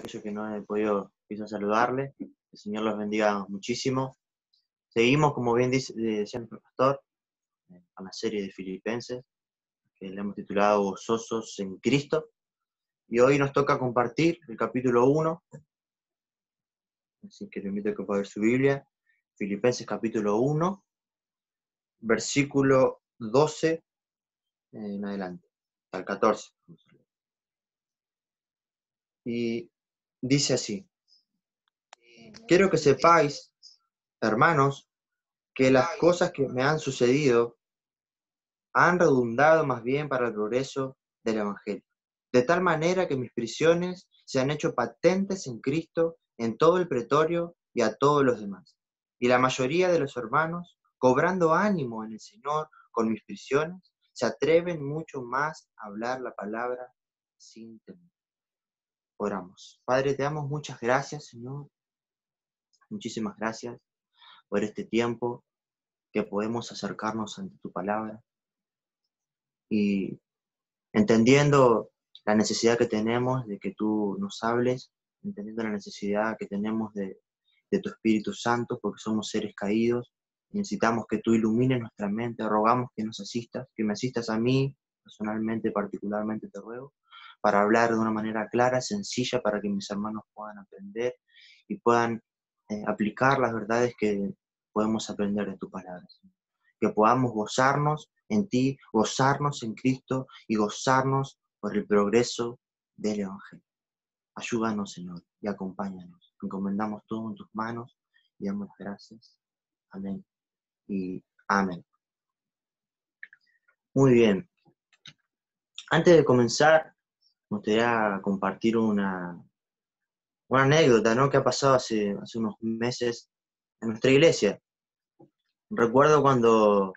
aquellos que no he podido quizás saludarle. El Señor los bendiga muchísimo. Seguimos, como bien decía nuestro pastor, a la serie de Filipenses, que le hemos titulado Gozosos en Cristo. Y hoy nos toca compartir el capítulo 1, así que le invito a que pueda ver su Biblia. Filipenses capítulo 1, versículo 12 en adelante, hasta el 14. Y dice así: quiero que sepáis, hermanos, que las cosas que me han sucedido han redundado más bien para el progreso del Evangelio, de tal manera que mis prisiones se han hecho patentes en Cristo en todo el pretorio y a todos los demás. Y la mayoría de los hermanos, cobrando ánimo en el Señor con mis prisiones, se atreven mucho más a hablar la palabra sin temor. Oramos. Padre, te damos muchas gracias, Señor. Muchísimas gracias por este tiempo que podemos acercarnos ante tu palabra. Y entendiendo la necesidad que tenemos de que tú nos hables, entendiendo la necesidad que tenemos de tu Espíritu Santo, porque somos seres caídos, necesitamos que tú ilumines nuestra mente, rogamos que nos asistas, que me asistas a mí, personalmente, particularmente te ruego, para hablar de una manera clara, sencilla, para que mis hermanos puedan aprender y puedan aplicar las verdades que podemos aprender de tu palabra, Señor. Que podamos gozarnos en ti, gozarnos en Cristo y gozarnos por el progreso del Evangelio. Ayúdanos, Señor, y acompáñanos. Encomendamos todo en tus manos y damos las gracias. Amén y amén. Muy bien. Antes de comenzar, me gustaría compartir una anécdota, ¿no?, que ha pasado hace unos meses en nuestra iglesia. Recuerdo cuando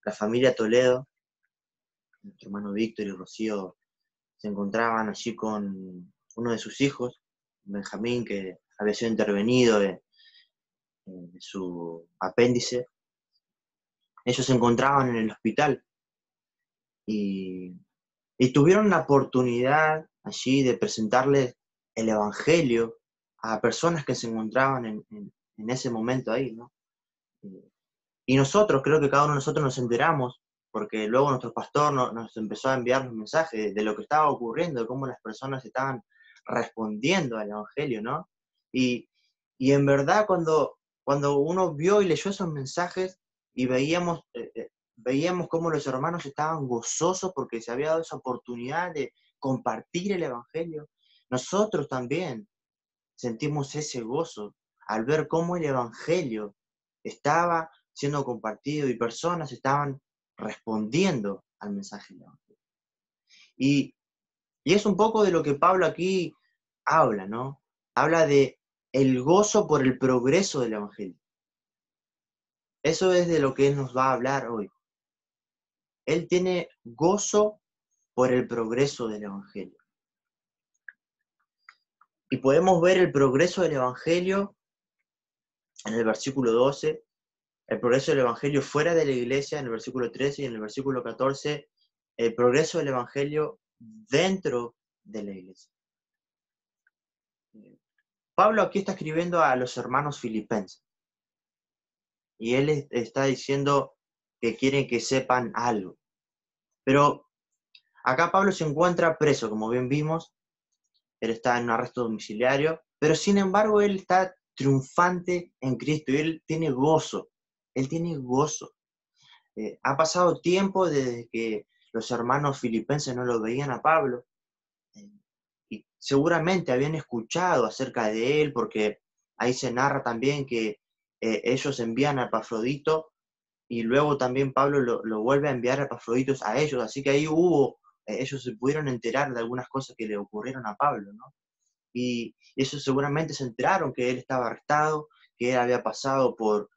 la familia Toledo, nuestro hermano Víctor y Rocío, se encontraban allí con uno de sus hijos, Benjamín, que había sido intervenido de su apéndice. Ellos se encontraban en el hospital y tuvieron la oportunidad allí de presentarles el Evangelio a personas que se encontraban en ese momento ahí, ¿no? Y nosotros, creo que cada uno de nosotros nos enteramos, porque luego nuestro pastor nos empezó a enviar los mensajes de lo que estaba ocurriendo, de cómo las personas estaban respondiendo al Evangelio, ¿no? Y en verdad cuando uno vio y leyó esos mensajes y veíamos cómo los hermanos estaban gozosos porque se había dado esa oportunidad de compartir el Evangelio, nosotros también sentimos ese gozo al ver cómo el Evangelio estaba siendo compartido y personas estaban respondiendo al mensaje del Evangelio. Y es un poco de lo que Pablo aquí habla, ¿no? Habla de el gozo por el progreso del Evangelio. Eso es de lo que él nos va a hablar hoy. Él tiene gozo por el progreso del Evangelio. Y podemos ver el progreso del Evangelio en el versículo 12, el progreso del Evangelio fuera de la iglesia en el versículo 13 y en el versículo 14, el progreso del Evangelio dentro de la iglesia. Pablo aquí está escribiendo a los hermanos filipenses y él está diciendo que quieren que sepan algo. Pero acá Pablo se encuentra preso, como bien vimos, él está en un arresto domiciliario, pero sin embargo él está triunfante en Cristo y él tiene gozo. Ha pasado tiempo desde que los hermanos filipenses no lo veían a Pablo, y seguramente habían escuchado acerca de él, porque ahí se narra también que ellos envían a Epafrodito, y luego también Pablo lo vuelve a enviar a Epafrodito a ellos, así que ahí ellos se pudieron enterar de algunas cosas que le ocurrieron a Pablo, ¿no? Y ellos seguramente se enteraron que él estaba arrestado, que él había pasado por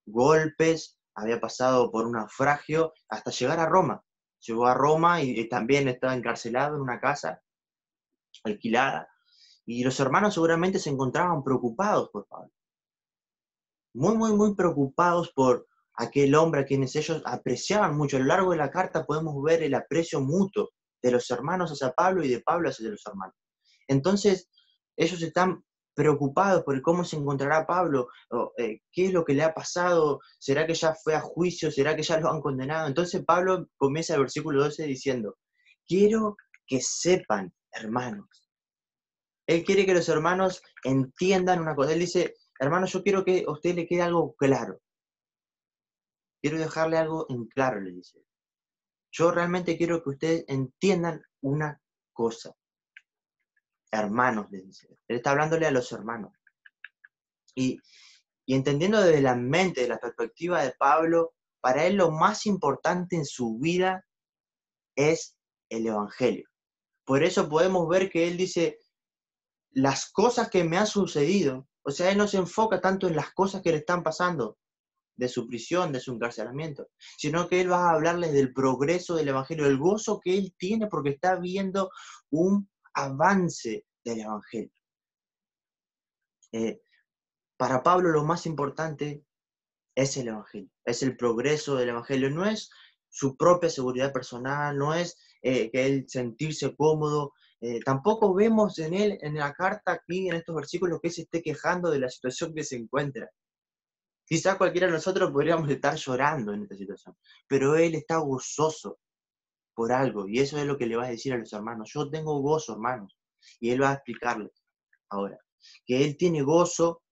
golpes, había pasado por un naufragio, hasta llegar a Roma. Llegó a Roma y también estaba encarcelado en una casa alquilada. Y los hermanos seguramente se encontraban preocupados por Pablo. Muy, muy, muy preocupados por aquel hombre a quienes ellos apreciaban mucho. A lo largo de la carta podemos ver el aprecio mutuo de los hermanos hacia Pablo y de Pablo hacia los hermanos. Entonces, Ellos están preocupados por cómo se encontrará Pablo, o, qué es lo que le ha pasado, será que ya fue a juicio, será que ya lo han condenado. Entonces Pablo comienza el versículo 12 diciendo, quiero que sepan, hermanos. Él quiere que los hermanos entiendan una cosa. Él dice, hermanos, yo quiero que a usted le quede algo claro. Quiero dejarle algo en claro, le dice. Yo realmente quiero que ustedes entiendan una cosa. Hermanos, le dice. Él está hablándole a los hermanos. Y, y entendiendo desde la mente, de la perspectiva de Pablo, para él lo más importante en su vida es el Evangelio. Por eso podemos ver que él dice, las cosas que me han sucedido, o sea, él no se enfoca tanto en las cosas que le están pasando, de su prisión, de su encarcelamiento, sino que él va a hablarles del progreso del Evangelio, del gozo que él tiene porque está viendo un avance del Evangelio. Eh, para Pablo lo más importante es el Evangelio, es el progreso del Evangelio, no es su propia seguridad personal, no es que él sentirse cómodo, tampoco vemos en él, en la carta aquí, en estos versículos, que él se esté quejando de la situación que se encuentra. Quizás cualquiera de nosotros podríamos estar llorando en esta situación, pero él está gozoso por algo, y eso es lo que le va a decir a los hermanos. Yo tengo gozo, hermanos, y él va a explicarles ahora, que él tiene gozo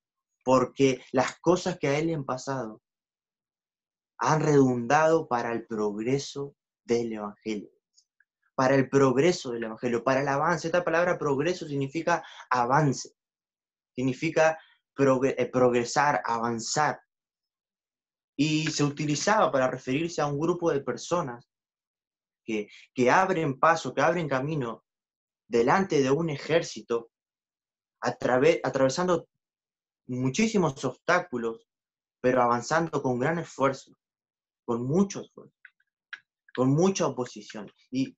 porque las cosas que a él le han pasado han redundado para el progreso del Evangelio, para el progreso del Evangelio, para el avance. Esta palabra progreso significa avance, significa progresar, avanzar. Y se utilizaba para referirse a un grupo de personas que abren paso, que abren camino delante de un ejército, atravesando muchísimos obstáculos, pero avanzando con gran esfuerzo, con mucho esfuerzo, con mucha oposición. Y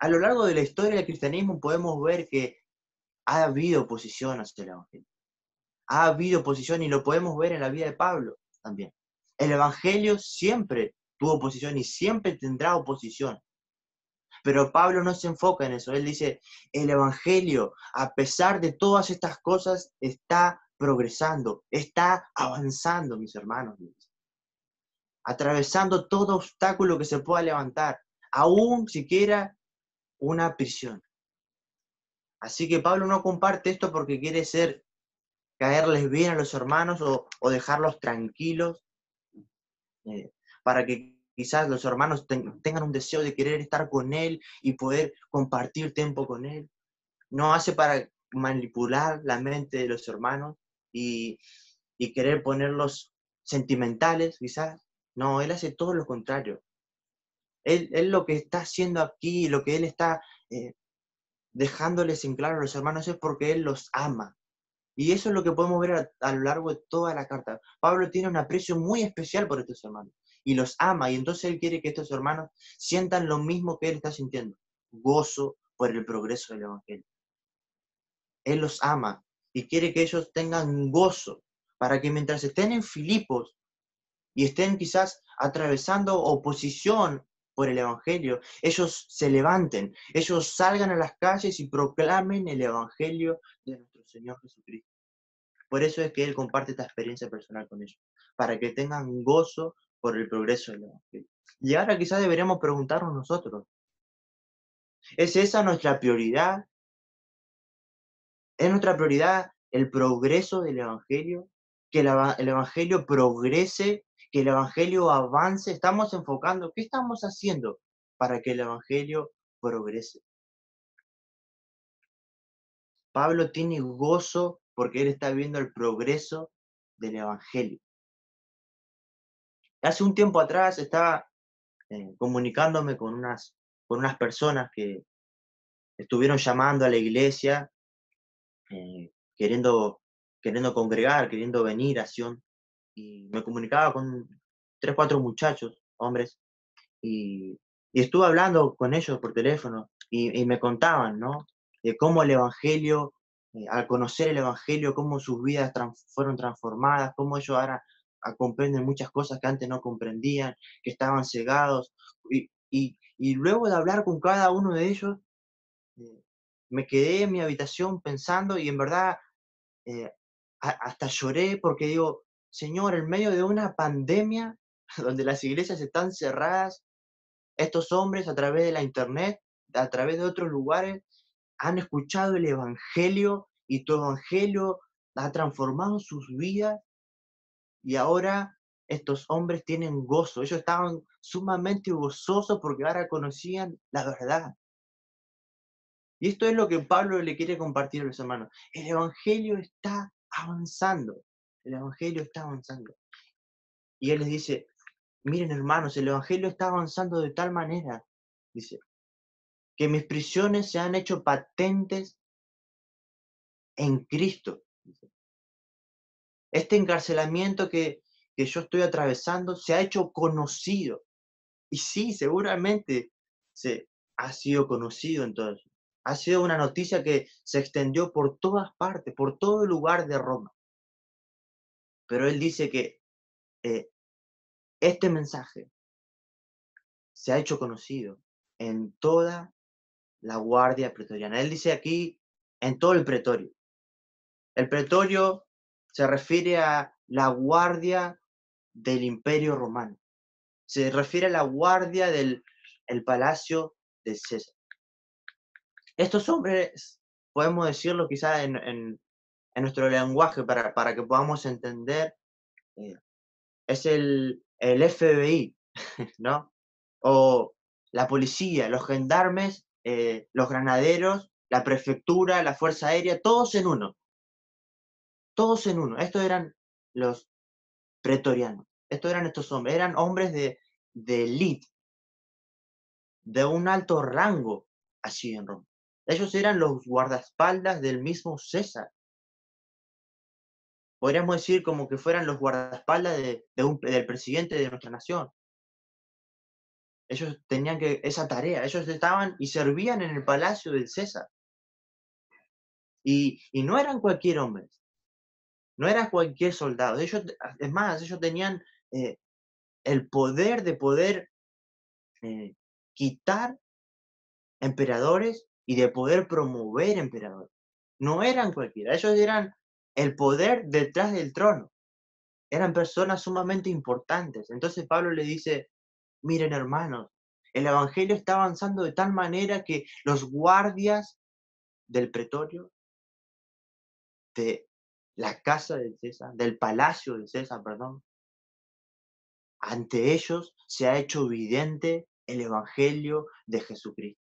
a lo largo de la historia del cristianismo podemos ver que ha habido oposición hacia el Evangelio. Ha habido oposición y lo podemos ver en la vida de Pablo también. El Evangelio siempre tuvo oposición y siempre tendrá oposición. Pero Pablo no se enfoca en eso. Él dice, el Evangelio, a pesar de todas estas cosas, está progresando, está avanzando, mis hermanos. Atravesando todo obstáculo que se pueda levantar, aún siquiera una prisión. Así que Pablo no comparte esto porque quiere caerles bien a los hermanos o dejarlos tranquilos, para que quizás los hermanos tengan un deseo de querer estar con él y poder compartir tiempo con él. No hace para manipular la mente de los hermanos y, y querer ponerlos sentimentales, quizás. No, él hace todo lo contrario. Él lo que está haciendo aquí, lo que él está dejándoles en claro a los hermanos es porque él los ama. Y eso es lo que podemos ver a lo largo de toda la carta. Pablo tiene un aprecio muy especial por estos hermanos y los ama, y entonces él quiere que estos hermanos sientan lo mismo que él está sintiendo, gozo por el progreso del Evangelio. Él los ama y quiere que ellos tengan gozo para que mientras estén en Filipos y estén quizás atravesando oposición por el Evangelio, ellos se levanten, ellos salgan a las calles y proclamen el Evangelio de nuestro Señor Jesucristo. Por eso es que Él comparte esta experiencia personal con ellos, para que tengan gozo por el progreso del Evangelio. Y ahora quizás deberíamos preguntarnos nosotros, ¿es esa nuestra prioridad? ¿Es nuestra prioridad el progreso del Evangelio? Que el Evangelio progrese, que el Evangelio avance. Estamos enfocando, ¿qué estamos haciendo para que el Evangelio progrese? Pablo tiene gozo porque él está viendo el progreso del Evangelio. Hace un tiempo atrás estaba comunicándome con unas personas que estuvieron llamando a la iglesia, queriendo, queriendo congregar, queriendo venir a Sion, y me comunicaba con tres, cuatro muchachos, hombres, y, y estuve hablando con ellos por teléfono, y me contaban, ¿no? De cómo el Evangelio, al conocer el Evangelio, cómo sus vidas fueron transformadas, cómo ellos ahora comprenden muchas cosas que antes no comprendían, que estaban cegados, y luego de hablar con cada uno de ellos, me quedé en mi habitación pensando y en verdad eh, hasta lloré porque digo, Señor, en medio de una pandemia donde las iglesias están cerradas, estos hombres a través de la internet, a través de otros lugares, han escuchado el Evangelio y tu Evangelio ha transformado sus vidas y ahora estos hombres tienen gozo. Ellos estaban sumamente gozosos porque ahora conocían la verdad. Y esto es lo que Pablo le quiere compartir a los hermanos. El Evangelio está avanzando. El Evangelio está avanzando. Y él les dice, miren hermanos, el Evangelio está avanzando de tal manera, dice, que mis prisiones se han hecho patentes en Cristo. Este encarcelamiento que yo estoy atravesando se ha hecho conocido. Y sí, seguramente se ha sido conocido entonces. Ha sido una noticia que se extendió por todas partes, por todo lugar de Roma. Pero él dice que eh, este mensaje se ha hecho conocido en toda la guardia pretoriana. Él dice aquí, en todo el pretorio. El pretorio se refiere a la guardia del Imperio Romano. Se refiere a la guardia del el palacio de César. Estos hombres, podemos decirlo quizá en nuestro lenguaje para que podamos entender, eh, es el FBI, ¿no? O la policía, los gendarmes, los granaderos, la prefectura, la fuerza aérea, todos en uno, todos en uno. Estos eran los pretorianos, estos eran estos hombres, eran hombres de élite, de un alto rango allí en Roma. Ellos eran los guardaespaldas del mismo César. Podríamos decir como que fueran los guardaespaldas del presidente de nuestra nación. Ellos tenían esa tarea, ellos estaban y servían en el palacio del César. Y no eran cualquier hombre, no era cualquier soldado. Ellos, es más, ellos tenían eh, el poder de poder eh, quitar emperadores y de poder promover emperadores. No eran cualquiera, ellos eran el poder detrás del trono. Eran personas sumamente importantes. Entonces Pablo le dice, miren hermanos, el Evangelio está avanzando de tal manera que los guardias del pretorio, de la casa de César, del palacio de César, perdón, ante ellos se ha hecho evidente el Evangelio de Jesucristo.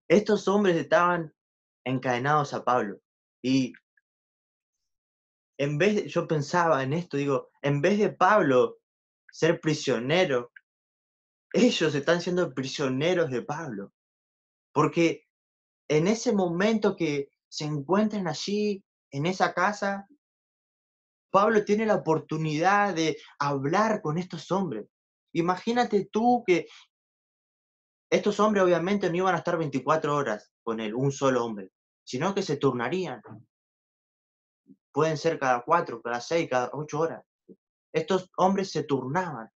Estos hombres estaban encadenados a Pablo y yo pensaba en esto, digo, en vez de Pablo ser prisionero, ellos están siendo prisioneros de Pablo, porque en ese momento que se encuentran allí, en esa casa, Pablo tiene la oportunidad de hablar con estos hombres. Imagínate tú que estos hombres obviamente no iban a estar 24 horas con él, un solo hombre, sino que se turnarían. Pueden ser cada 4, cada 6, cada 8 horas. Estos hombres se turnaban.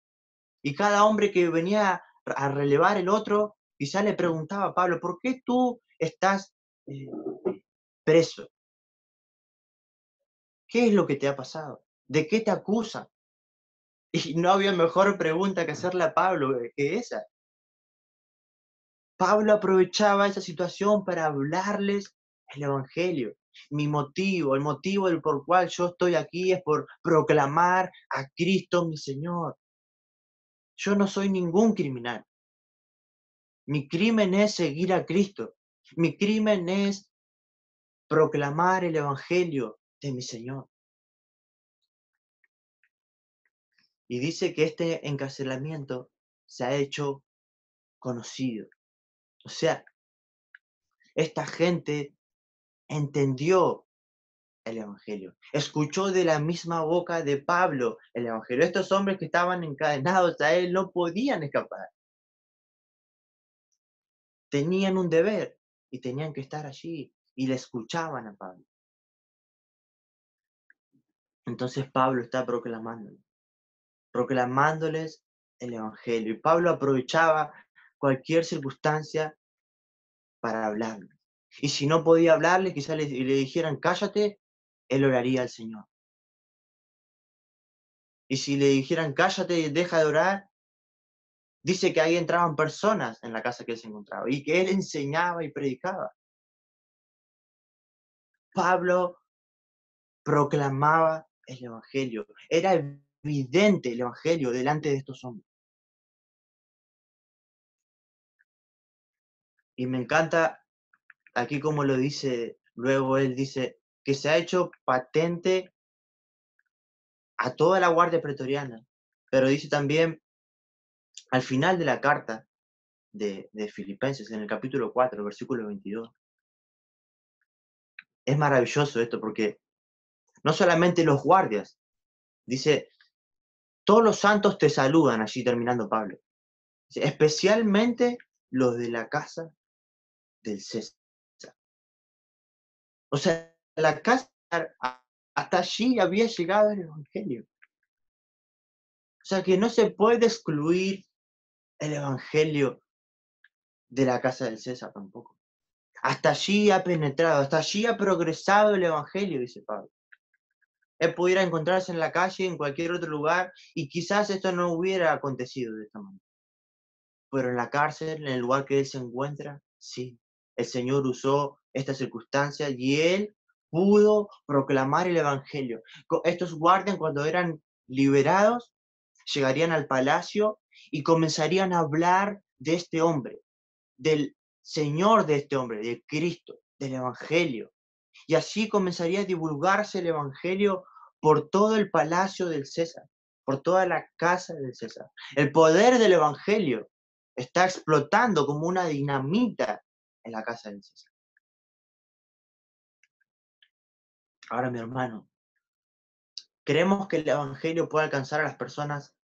Y cada hombre que venía a relevar el otro, quizá le preguntaba a Pablo, ¿por qué tú estás eh, preso? ¿Qué es lo que te ha pasado? ¿De qué te acusan? Y no había mejor pregunta que hacerle a Pablo que esa. Pablo aprovechaba esa situación para hablarles el Evangelio. Mi motivo, el motivo por cual yo estoy aquí es por proclamar a Cristo mi Señor. Yo no soy ningún criminal. Mi crimen es seguir a Cristo. Mi crimen es proclamar el Evangelio de mi Señor. Y dice que este encarcelamiento se ha hecho conocido. O sea, esta gente entendió el Evangelio, escuchó de la misma boca de Pablo el Evangelio. Estos hombres que estaban encadenados a él no podían escapar. Tenían un deber y tenían que estar allí y le escuchaban a Pablo. Entonces Pablo está proclamándoles el Evangelio. Y Pablo aprovechaba cualquier circunstancia para hablarle. Y si no podía hablarle, quizás le dijeran, cállate, él oraría al Señor. Y si le dijeran, cállate y deja de orar, dice que ahí entraban personas en la casa que él se encontraba y que él enseñaba y predicaba. Pablo proclamaba el Evangelio. Era evidente el Evangelio delante de estos hombres. Y me encanta aquí como lo dice, luego él dice que se ha hecho patente a toda la guardia pretoriana, pero dice también al final de la carta de Filipenses, en el capítulo 4, versículo 22. Es maravilloso esto porque no solamente los guardias, dice, todos los santos te saludan allí terminando Pablo, dice, especialmente los de la casa del César. O sea, la casa, hasta allí había llegado el Evangelio. O sea que no se puede excluir el Evangelio de la casa del César tampoco. Hasta allí ha penetrado, hasta allí ha progresado el Evangelio, dice Pablo. Él pudiera encontrarse en la calle, en cualquier otro lugar, y quizás esto no hubiera acontecido de esta manera. Pero en la cárcel, en el lugar que él se encuentra, sí, el Señor usó esta circunstancia y él pudo proclamar el Evangelio. Estos guardias, cuando eran liberados, llegarían al palacio y comenzarían a hablar de este hombre, del Señor de este hombre, de Cristo, del Evangelio. Y así comenzaría a divulgarse el Evangelio por todo el palacio del César, por toda la casa del César. El poder del Evangelio está explotando como una dinamita en la casa del César. Ahora, mi hermano, ¿creemos que el Evangelio puede alcanzar a las personas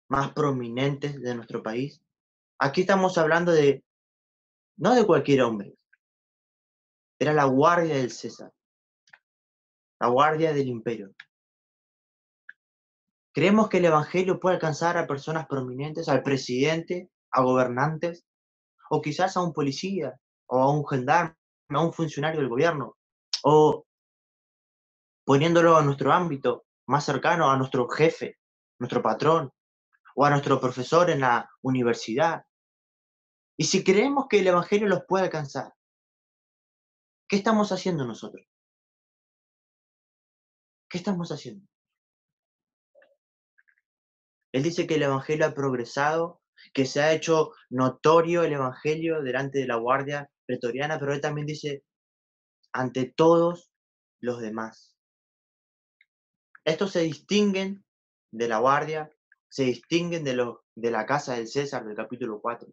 más prominentes de nuestro país? Aquí estamos hablando de, no de cualquier hombre, era la guardia del César, la guardia del imperio. ¿Creemos que el Evangelio puede alcanzar a personas prominentes, al presidente, a gobernantes, o quizás a un policía, o a un gendarme, a un funcionario del gobierno, o poniéndolo a nuestro ámbito más cercano, a nuestro jefe, nuestro patrón, o a nuestro profesor en la universidad? Y si creemos que el Evangelio los puede alcanzar, ¿qué estamos haciendo nosotros? ¿Qué estamos haciendo? Él dice que el Evangelio ha progresado, que se ha hecho notorio el Evangelio delante de la guardia pretoriana, pero él también dice, ante todos los demás. Estos se distinguen de la guardia, se distinguen de la casa del César del capítulo 4.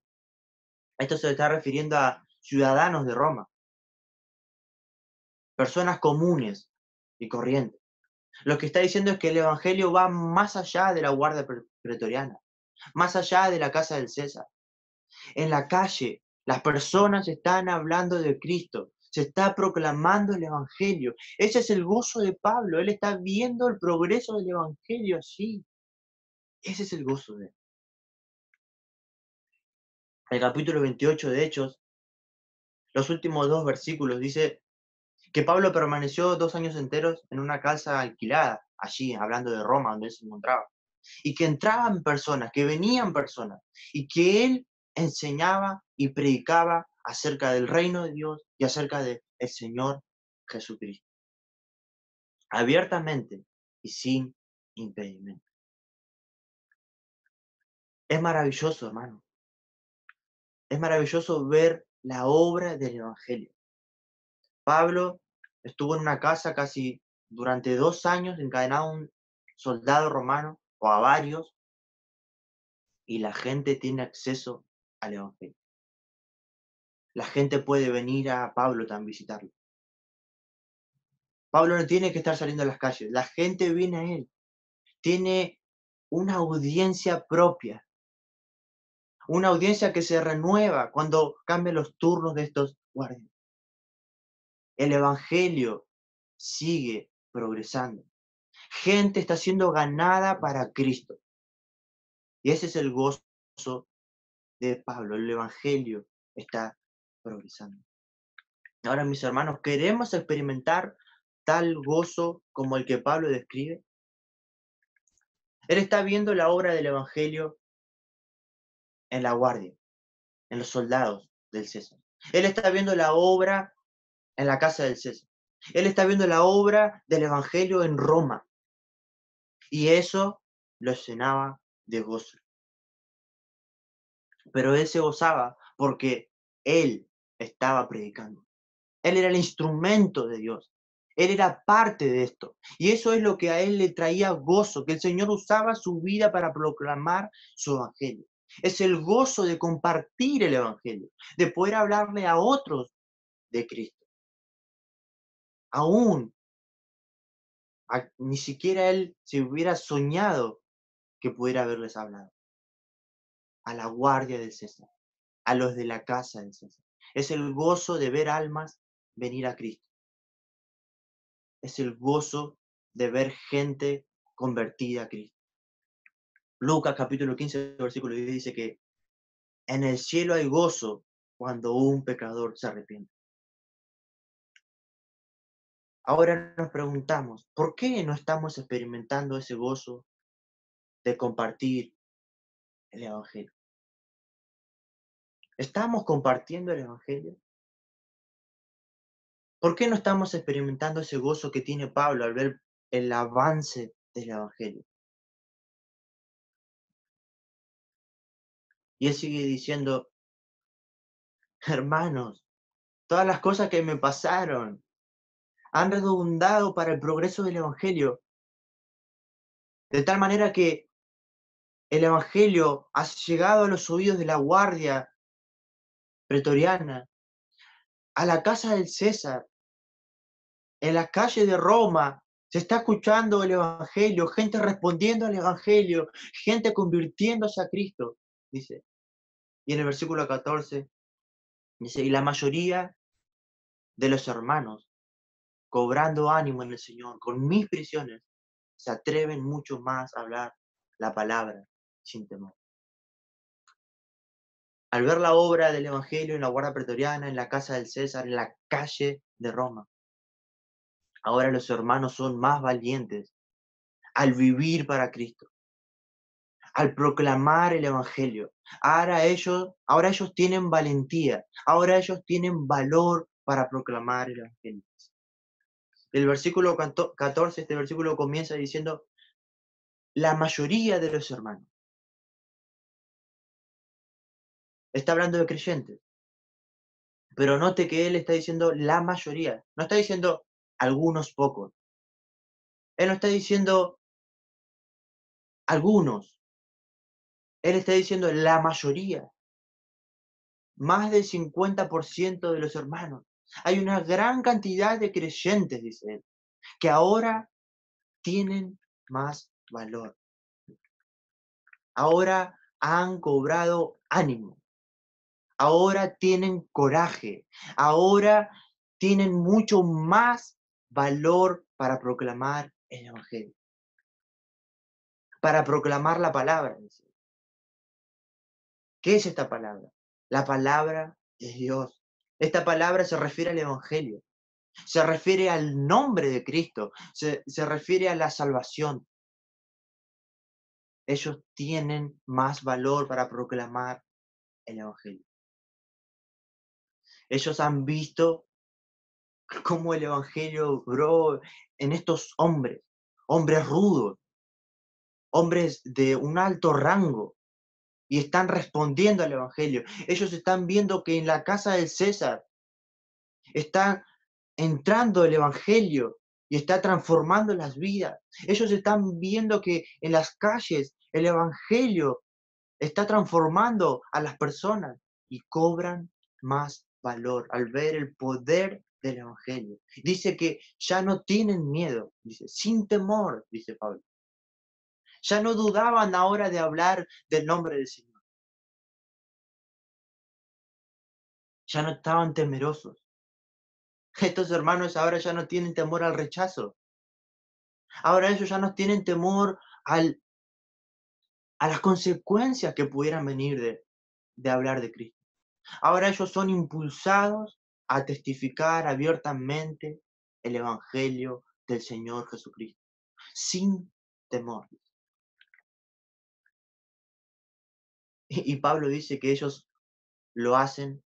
Esto se está refiriendo a ciudadanos de Roma, personas comunes y corrientes. Lo que está diciendo es que el Evangelio va más allá de la guardia pretoriana, más allá de la casa del César. En la calle, las personas están hablando de Cristo, se está proclamando el Evangelio. Ese es el gozo de Pablo, él está viendo el progreso del Evangelio allí. Ese es el gozo de él. El capítulo 28 de Hechos, los últimos 2 versículos, dice que Pablo permaneció 2 años enteros en una casa alquilada, allí, hablando de Roma, donde él se encontraba. Y que entraban personas, que venían personas, y que él enseñaba y predicaba acerca del reino de Dios y acerca del Señor Jesucristo, abiertamente y sin impedimento. Es maravilloso, hermano. Es maravilloso ver la obra del Evangelio. Pablo estuvo en una casa casi durante 2 años encadenado a un soldado romano o a varios, y la gente tiene acceso al Evangelio. La gente puede venir a Pablo también visitarlo. Pablo no tiene que estar saliendo a las calles, la gente viene a él. Tiene una audiencia propia, una audiencia que se renueva cuando cambian los turnos de estos guardias. El Evangelio sigue progresando. Gente está siendo ganada para Cristo. Y ese es el gozo de Pablo, el Evangelio está progresando. Ahora, mis hermanos, ¿queremos experimentar tal gozo como el que Pablo describe? Él está viendo la obra del Evangelio en la guardia, en los soldados del César. Él está viendo la obra en la casa del César. Él está viendo la obra del Evangelio en Roma. Y eso lo llenaba de gozo. Pero él se gozaba porque él estaba predicando. Él era el instrumento de Dios. Él era parte de esto. Y eso es lo que a él le traía gozo, que el Señor usaba su vida para proclamar su evangelio. Es el gozo de compartir el evangelio, de poder hablarle a otros de Cristo. Aún, ni siquiera él se hubiera soñado que pudiera haberles hablado. A la guardia del César, a los de la casa del César. Es el gozo de ver almas venir a Cristo. Es el gozo de ver gente convertida a Cristo. Lucas capítulo 15, versículo 10 dice que en el cielo hay gozo cuando un pecador se arrepiente. Ahora nos preguntamos, ¿por qué no estamos experimentando ese gozo de compartir el Evangelio? ¿Estamos compartiendo el Evangelio? ¿Por qué no estamos experimentando ese gozo que tiene Pablo al ver el avance del Evangelio? Y él sigue diciendo, hermanos, todas las cosas que me pasaron han redundado para el progreso del Evangelio, de tal manera que el Evangelio ha llegado a los oídos de la guardia pretoriana, a la casa del César, en las calles de Roma. Se está escuchando el Evangelio, gente respondiendo al Evangelio, gente convirtiéndose a Cristo, dice. Y en el versículo 14 dice, y la mayoría de los hermanos, cobrando ánimo en el Señor, con mis prisiones, se atreven mucho más a hablar la palabra sin temor. Al ver la obra del Evangelio en la guardia pretoriana, en la casa del César, en la calle de Roma, ahora los hermanos son más valientes al vivir para Cristo, al proclamar el Evangelio. Ahora ellos tienen valentía, ahora ellos tienen valor para proclamar el Evangelio. El versículo 14, este versículo comienza diciendo, la mayoría de los hermanos. Está hablando de creyentes. Pero note que él está diciendo la mayoría. No está diciendo algunos pocos. Él no está diciendo algunos. Él está diciendo la mayoría. Más del 50% de los hermanos. Hay una gran cantidad de creyentes, dice él, que ahora tienen más valor. Ahora han cobrado ánimo. Ahora tienen coraje. Ahora tienen mucho más valor para proclamar el Evangelio. Para proclamar la palabra. ¿Qué es esta palabra? La palabra de Dios. Esta palabra se refiere al Evangelio, se refiere al nombre de Cristo, se refiere a la salvación. Ellos tienen más valor para proclamar el Evangelio. Ellos han visto cómo el Evangelio obró en estos hombres, hombres rudos, hombres de un alto rango, y están respondiendo al Evangelio. Ellos están viendo que en la casa del César está entrando el Evangelio y está transformando las vidas. Ellos están viendo que en las calles el Evangelio está transformando a las personas y cobran más valor al ver el poder del Evangelio. Dice que ya no tienen miedo, dice, sin temor, dice Pablo. Ya no dudaban ahora de hablar del nombre del Señor. Ya no estaban temerosos. Estos hermanos ahora ya no tienen temor al rechazo. Ahora ellos ya no tienen temor a las consecuencias que pudieran venir de hablar de Cristo. Ahora ellos son impulsados a testificar abiertamente el Evangelio del Señor Jesucristo, sin temor. Y Pablo dice que ellos lo hacen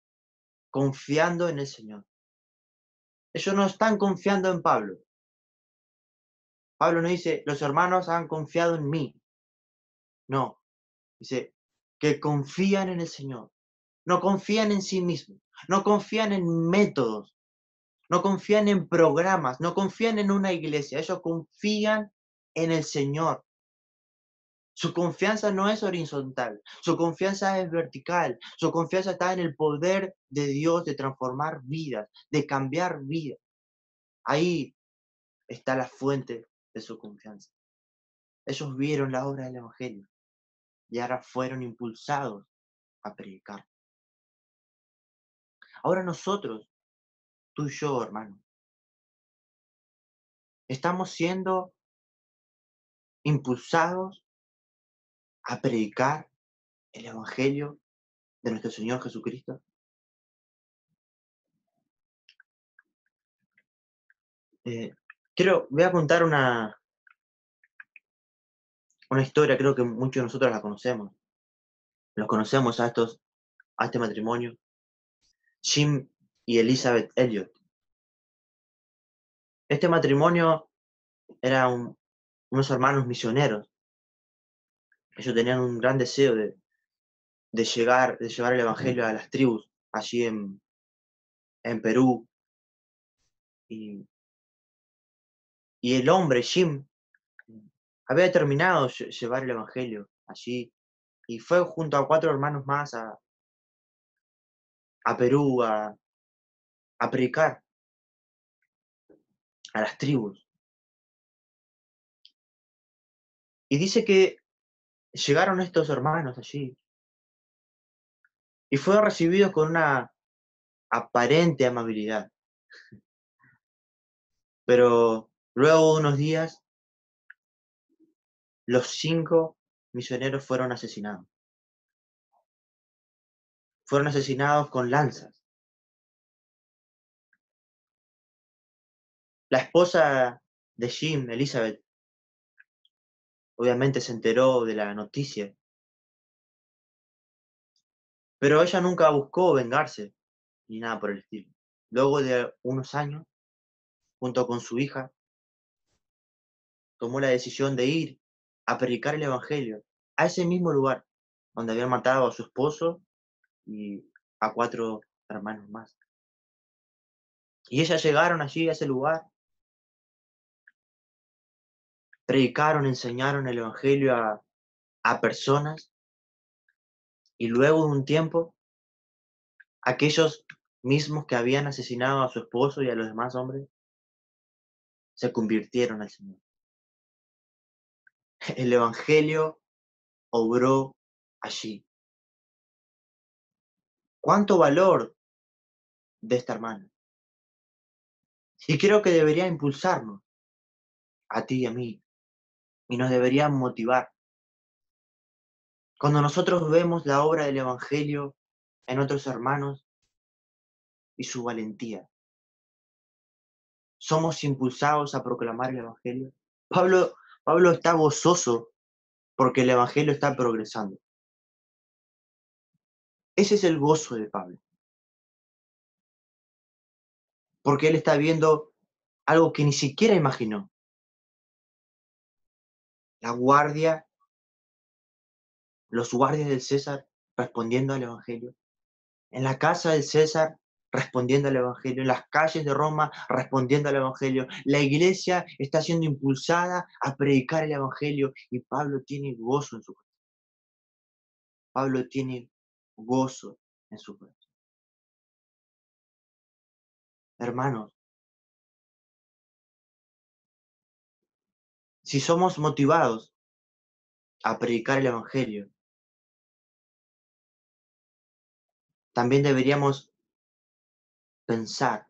confiando en el Señor. Ellos no están confiando en Pablo. Pablo no dice, los hermanos han confiado en mí. No, dice que confían en el Señor. No confían en sí mismos. No confían en métodos. No confían en programas. No confían en una iglesia. Ellos confían en el Señor. Su confianza no es horizontal, su confianza es vertical, su confianza está en el poder de Dios de transformar vidas, de cambiar vidas. Ahí está la fuente de su confianza. Ellos vieron la obra del Evangelio y ahora fueron impulsados a predicar. Ahora nosotros, tú y yo, hermano, estamos siendo impulsados a predicar el Evangelio de nuestro Señor Jesucristo. Eh, voy a contar una historia, creo que muchos de nosotros la conocemos. Los conocemos a este matrimonio, Jim y Elizabeth Elliot. Este matrimonio era unos hermanos misioneros. Ellos tenían un gran deseo de llevar el evangelio a las tribus allí en Perú. Y, y el hombre, Jim, había determinado llevar el evangelio allí y fue junto a 4 hermanos más a Perú a predicar a las tribus. Y dice que llegaron estos hermanos allí y fueron recibidos con una aparente amabilidad. Pero luego de unos días, los 5 misioneros fueron asesinados. Fueron asesinados con lanzas. La esposa de Jim, Elizabeth, obviamente se enteró de la noticia, pero ella nunca buscó vengarse ni nada por el estilo. Luego de unos años, junto con su hija, tomó la decisión de ir a predicar el Evangelio a ese mismo lugar donde habían matado a su esposo y a 4 hermanos más. Y ellas llegaron allí a ese lugar, predicaron, enseñaron el Evangelio a personas y luego de un tiempo, aquellos mismos que habían asesinado a su esposo y a los demás hombres se convirtieron al Señor. El Evangelio obró allí. ¿Cuánto valor de esta hermana? Y creo que debería impulsarnos a ti y a mí y nos debería motivar. Cuando nosotros vemos la obra del Evangelio en otros hermanos y su valentía, somos impulsados a proclamar el Evangelio. Pablo está gozoso porque el Evangelio está progresando. Ese es el gozo de Pablo. Porque él está viendo algo que ni siquiera imaginó. La guardia, los guardias del César respondiendo al Evangelio. En la casa del César respondiendo al Evangelio. En las calles de Roma respondiendo al Evangelio. La iglesia está siendo impulsada a predicar el Evangelio y Pablo tiene gozo en su corazón. Pablo tiene gozo en su corazón. Hermanos, si somos motivados a predicar el Evangelio, también deberíamos pensar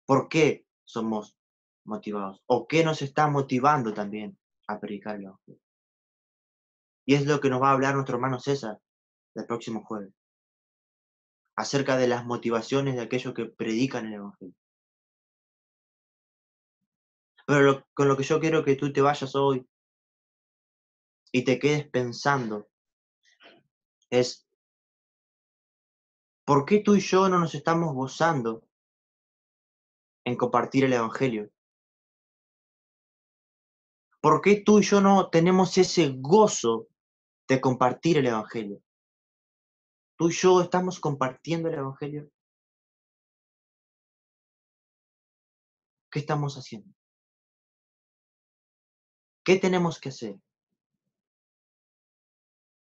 por qué somos motivados o qué nos está motivando también a predicar el Evangelio. Y es lo que nos va a hablar nuestro hermano César el próximo jueves. acerca de las motivaciones de aquellos que predican el Evangelio. Pero con lo que yo quiero que tú te vayas hoy y te quedes pensando es, ¿por qué tú y yo no nos estamos gozando en compartir el Evangelio? ¿Por qué tú y yo no tenemos ese gozo de compartir el Evangelio? ¿Tú y yo estamos compartiendo el Evangelio? ¿Qué estamos haciendo? ¿Qué tenemos que hacer?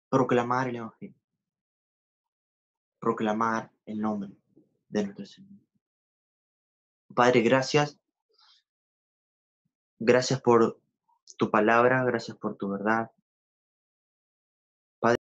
Proclamar el Evangelio, proclamar el nombre de nuestro Señor. Padre, gracias por tu palabra, gracias por tu verdad,